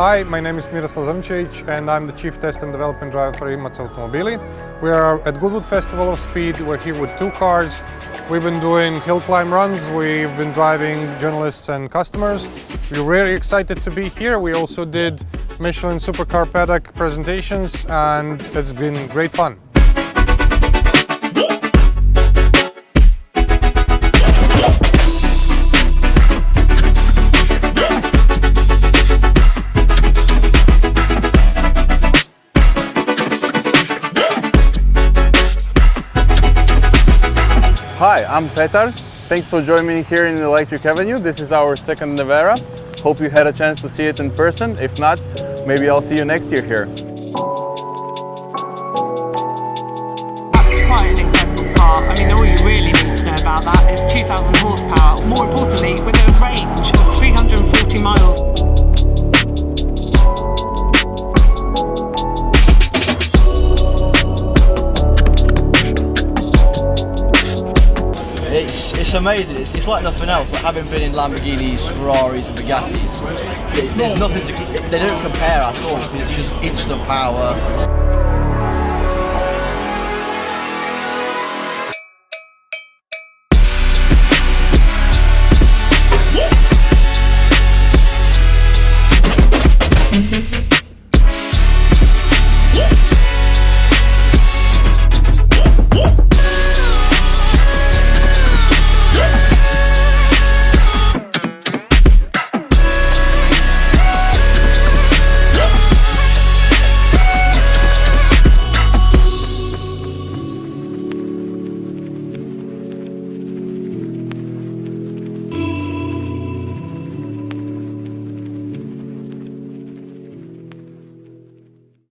Hi, my name is Miroslav Zrnčević and I'm the Chief Test and Development Driver for Rimac Automobili. We are at Goodwood Festival of Speed. We're here with two cars. We've been doing Hillclimb runs. We've been driving journalists and customers. We're really excited to be here. We also did Michelin Supercar Paddock presentations and it's been great fun. Hi, I'm Petar. Thanks for joining me here in Electric Avenue. This is our second Nevera. Hope you had a chance to see it in person. If not, maybe I'll see you next year here. That's quite an incredible car. I mean, all you really need to know about that is 2,000 horsepower. More importantly, with a range of 340 miles. It's amazing. It's like nothing else. Like having been in Lamborghinis, Ferraris, and Bugattis, there's nothing to. They don't compare at all. It's just instant power.